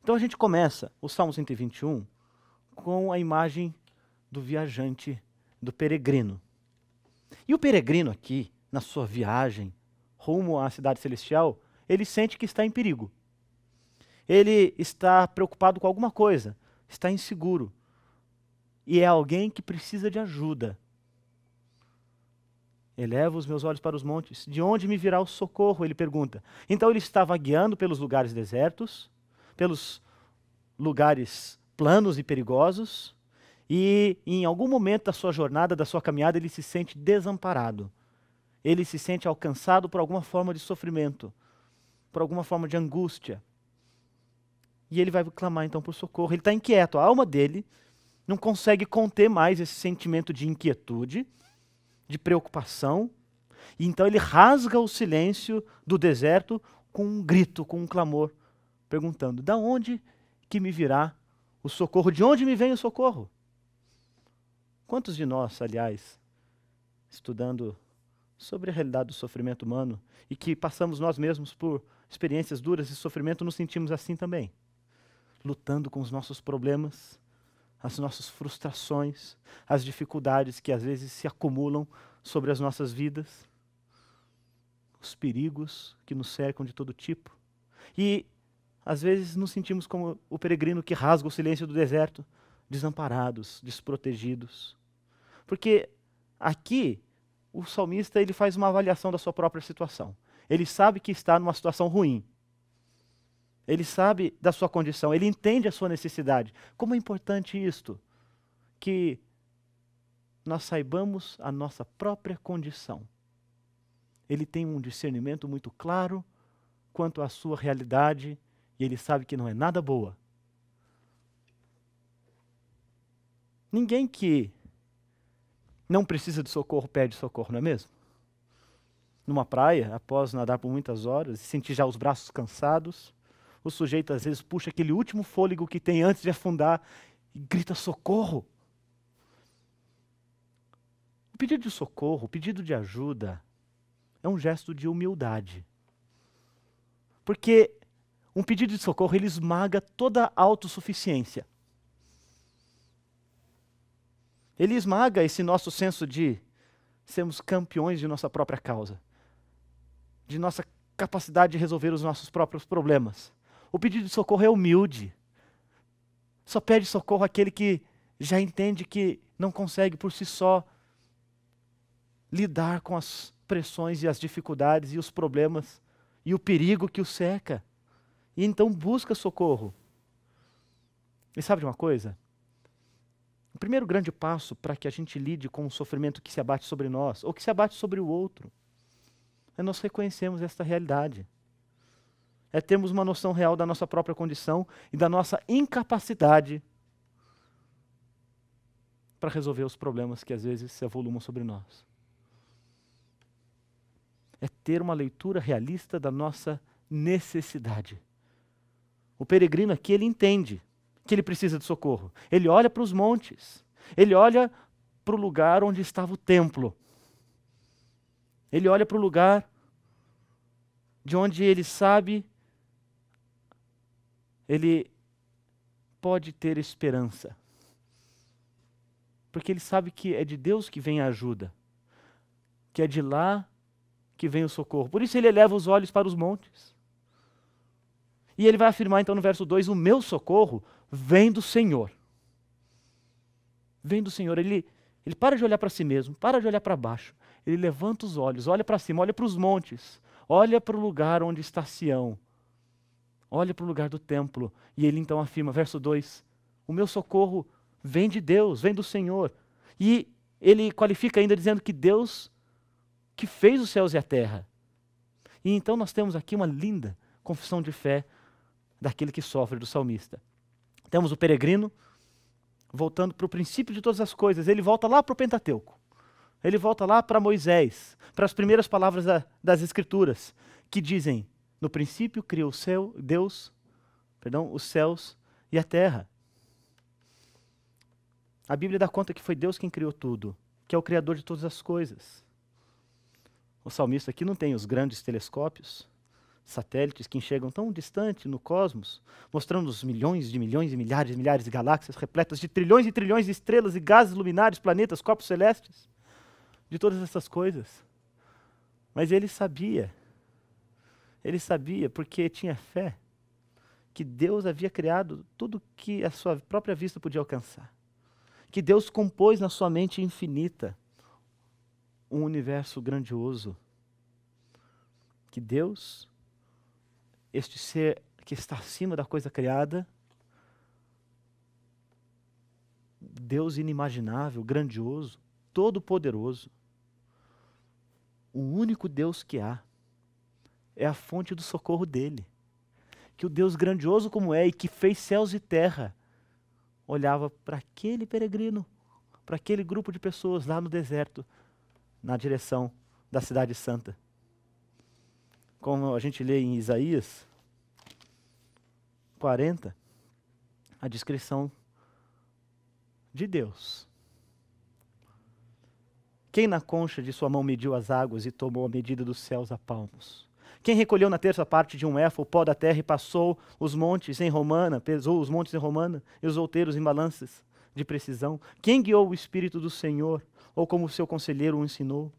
Então a gente começa o Salmo 121 com a imagem do viajante, do peregrino. E o peregrino aqui, na sua viagem rumo à cidade celestial, ele sente que está em perigo. Ele está preocupado com alguma coisa, está inseguro. E é alguém que precisa de ajuda. Elevo os meus olhos para os montes. De onde me virá o socorro? Ele pergunta. Então ele está vagueando pelos lugares desertos, pelos lugares planos e perigosos, e em algum momento da sua jornada, da sua caminhada, ele se sente desamparado. Ele se sente alcançado por alguma forma de sofrimento, por alguma forma de angústia. E ele vai clamar então por socorro. Ele está inquieto. A alma dele não consegue conter mais esse sentimento de inquietude, de preocupação. E então ele rasga o silêncio do deserto com um grito, com um clamor, perguntando: da onde que me virá o socorro? De onde me vem o socorro? Quantos de nós, aliás, estudando sobre a realidade do sofrimento humano e que passamos nós mesmos por experiências duras de sofrimento, nos sentimos assim também? Lutando com os nossos problemas, as nossas frustrações, as dificuldades que às vezes se acumulam sobre as nossas vidas, os perigos que nos cercam de todo tipo. E às vezes nos sentimos como o peregrino que rasga o silêncio do deserto, desamparados, desprotegidos. Porque aqui o salmista ele faz uma avaliação da sua própria situação. Ele sabe que está numa situação ruim. Ele sabe da sua condição, ele entende a sua necessidade. Como é importante isto, que nós saibamos a nossa própria condição. Ele tem um discernimento muito claro quanto à sua realidade e ele sabe que não é nada boa. Ninguém que não precisa de socorro pede socorro, não é mesmo? Numa praia, após nadar por muitas horas e sentir já os braços cansados, o sujeito às vezes puxa aquele último fôlego que tem antes de afundar e grita socorro. O pedido de socorro, o pedido de ajuda, é um gesto de humildade. Porque um pedido de socorro, ele esmaga toda a autossuficiência. Ele esmaga esse nosso senso de sermos campeões de nossa própria causa, de nossa capacidade de resolver os nossos próprios problemas. O pedido de socorro é humilde. Só pede socorro aquele que já entende que não consegue por si só lidar com as pressões e as dificuldades e os problemas e o perigo que o cerca. E então busca socorro. E sabe de uma coisa? O primeiro grande passo para que a gente lide com o sofrimento que se abate sobre nós, ou que se abate sobre o outro, é nós reconhecermos esta realidade. É termos uma noção real da nossa própria condição e da nossa incapacidade para resolver os problemas que às vezes se avolumam sobre nós. É ter uma leitura realista da nossa necessidade. O peregrino aqui, ele entende que ele precisa de socorro. Ele olha para os montes, ele olha para o lugar onde estava o templo. Ele olha para o lugar de onde ele sabe, ele pode ter esperança. Porque ele sabe que é de Deus que vem a ajuda, que é de lá que vem o socorro. Por isso ele eleva os olhos para os montes. E ele vai afirmar então no verso 2, o meu socorro vem do Senhor. Vem do Senhor. Ele para de olhar para si mesmo, para de olhar para baixo. Ele levanta os olhos, olha para cima, olha para os montes, olha para o lugar onde está Sião, olha para o lugar do templo. E ele então afirma, verso 2, o meu socorro vem de Deus, vem do Senhor. E ele qualifica ainda dizendo que Deus que fez os céus e a terra. E então nós temos aqui uma linda confissão de fé daquele que sofre, do salmista. Temos o peregrino voltando para o princípio de todas as coisas. Ele volta lá para o Pentateuco. Ele volta lá para Moisés, para as primeiras palavras das Escrituras, que dizem, no princípio criou os céus e a terra. A Bíblia dá conta que foi Deus quem criou tudo, que é o Criador de todas as coisas. O salmista aqui não tem os grandes telescópios, satélites que enxergam tão distante no cosmos, mostrando os milhões e milhares e milhares de galáxias repletas de trilhões e trilhões de estrelas e gases luminares, planetas, corpos celestes, de todas essas coisas. Mas ele sabia porque tinha fé, que Deus havia criado tudo que a sua própria vista podia alcançar. Que Deus compôs na sua mente infinita um universo grandioso. Que Deus, este ser que está acima da coisa criada, Deus inimaginável, grandioso, todo-poderoso, o único Deus que há, é a fonte do socorro dele. Que o Deus grandioso como é e que fez céus e terra, olhava para aquele peregrino, para aquele grupo de pessoas lá no deserto, na direção da cidade santa. Como a gente lê em Isaías 40, a descrição de Deus. Quem na concha de sua mão mediu as águas e tomou a medida dos céus a palmos? Quem recolheu na terça parte de um éfa o pó da terra e passou os montes em romana, pesou os montes em romana e os outeiros em balanças de precisão? Quem guiou o Espírito do Senhor, ou como seu conselheiro o ensinou?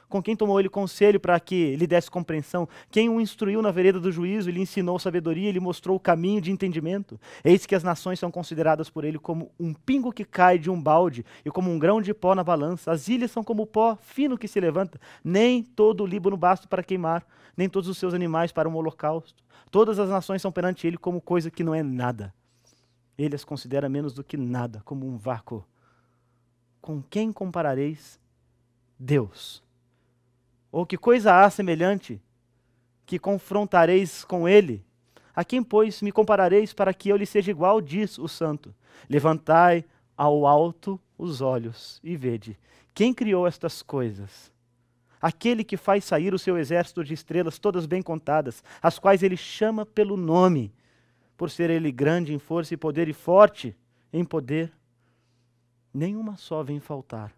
Com quem tomou ele conselho para que lhe desse compreensão? Quem o instruiu na vereda do juízo e lhe ensinou sabedoria e lhe mostrou o caminho de entendimento? Eis que as nações são consideradas por ele como um pingo que cai de um balde e como um grão de pó na balança. As ilhas são como o pó fino que se levanta. Nem todo o Líbano basta para queimar, nem todos os seus animais para um holocausto. Todas as nações são perante ele como coisa que não é nada. Ele as considera menos do que nada, como um vácuo. Com quem comparareis Deus? Ou que coisa há semelhante que confrontareis com ele? A quem, pois, me comparareis para que eu lhe seja igual, diz o santo. Levantai ao alto os olhos e vede. Quem criou estas coisas? Aquele que faz sair o seu exército de estrelas todas bem contadas, as quais ele chama pelo nome, por ser ele grande em força e poder e forte em poder. Nenhuma só vem faltar.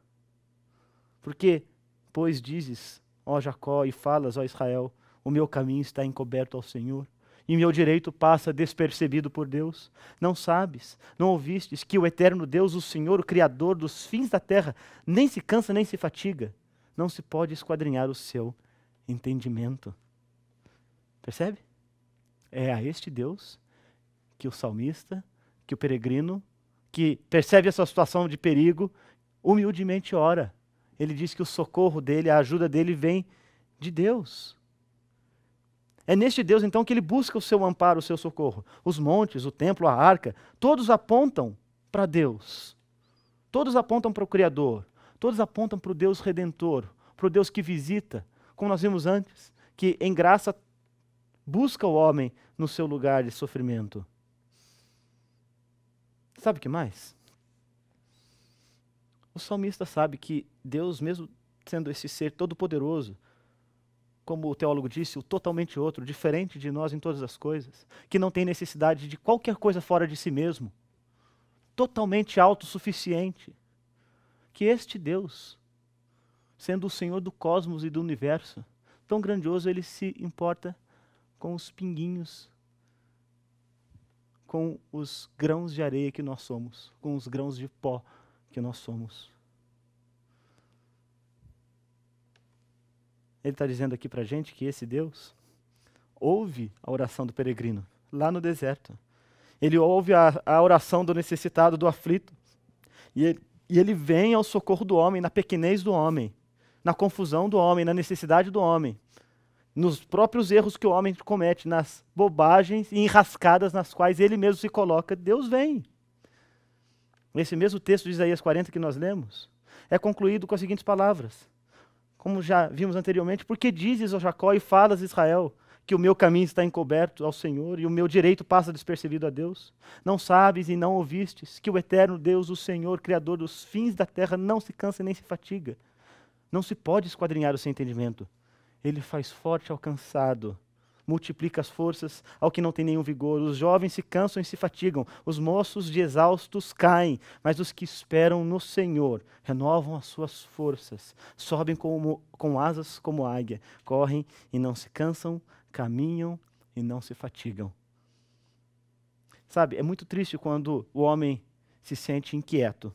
Porque, pois dizes, ó Jacó, e falas, ó Israel, o meu caminho está encoberto ao Senhor, e meu direito passa despercebido por Deus. Não sabes, não ouvistes que o eterno Deus, o Senhor, o Criador dos fins da terra, nem se cansa nem se fatiga, não se pode esquadrinhar o seu entendimento. Percebe? É a este Deus que o salmista, que o peregrino, que percebe a sua situação de perigo, humildemente ora. Ele diz que o socorro dele, a ajuda dele vem de Deus. É neste Deus, então, que ele busca o seu amparo, o seu socorro. Os montes, o templo, a arca, todos apontam para Deus. Todos apontam para o Criador. Todos apontam para o Deus Redentor, para o Deus que visita, como nós vimos antes, que em graça busca o homem no seu lugar de sofrimento. Sabe o que mais? O salmista sabe que Deus, mesmo sendo esse ser todo-poderoso, como o teólogo disse, o totalmente outro, diferente de nós em todas as coisas, que não tem necessidade de qualquer coisa fora de si mesmo, totalmente autossuficiente, que este Deus, sendo o Senhor do cosmos e do universo, tão grandioso, ele se importa com os pinguinhos, com os grãos de areia que nós somos, com os grãos de pó que nós somos. Ele está dizendo aqui para a gente que esse Deus ouve a oração do peregrino, lá no deserto. Ele ouve a oração do necessitado, do aflito. E ele vem ao socorro do homem, na pequenez do homem, na confusão do homem, na necessidade do homem, nos próprios erros que o homem comete, nas bobagens e enrascadas nas quais ele mesmo se coloca. Deus vem. Esse mesmo texto de Isaías 40 que nós lemos é concluído com as seguintes palavras. Como já vimos anteriormente, porque dizes, ó Jacó, e falas, Israel, que o meu caminho está encoberto ao Senhor e o meu direito passa despercebido a Deus? Não sabes e não ouvistes que o eterno Deus, o Senhor, Criador dos fins da terra, não se cansa nem se fatiga? Não se pode esquadrinhar o seu entendimento. Ele faz forte ao cansado, multiplica as forças ao que não tem nenhum vigor. Os jovens se cansam e se fatigam, os moços de exaustos caem, mas os que esperam no Senhor renovam as suas forças, sobem com asas como águia, correm e não se cansam, caminham e não se fatigam. Sabe, é muito triste quando o homem se sente inquieto,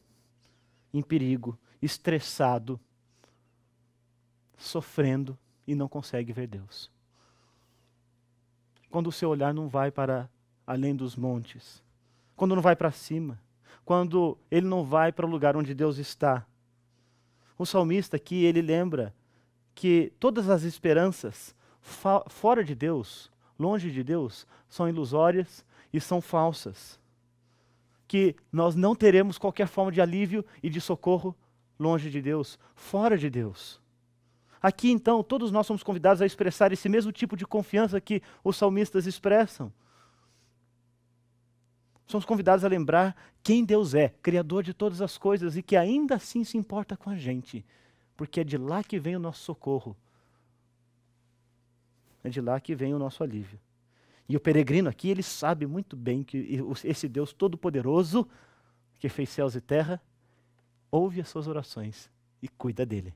em perigo, estressado, sofrendo e não consegue ver Deus. Quando o seu olhar não vai para além dos montes, quando não vai para cima, quando ele não vai para o lugar onde Deus está. O salmista aqui, ele lembra que todas as esperanças fora de Deus, longe de Deus, são ilusórias e são falsas. Que nós não teremos qualquer forma de alívio e de socorro longe de Deus, fora de Deus. Aqui, então, todos nós somos convidados a expressar esse mesmo tipo de confiança que os salmistas expressam. Somos convidados a lembrar quem Deus é, Criador de todas as coisas, e que ainda assim se importa com a gente, porque é de lá que vem o nosso socorro. É de lá que vem o nosso alívio. E o peregrino aqui, ele sabe muito bem que esse Deus Todo-Poderoso, que fez céus e terra, ouve as suas orações e cuida dele.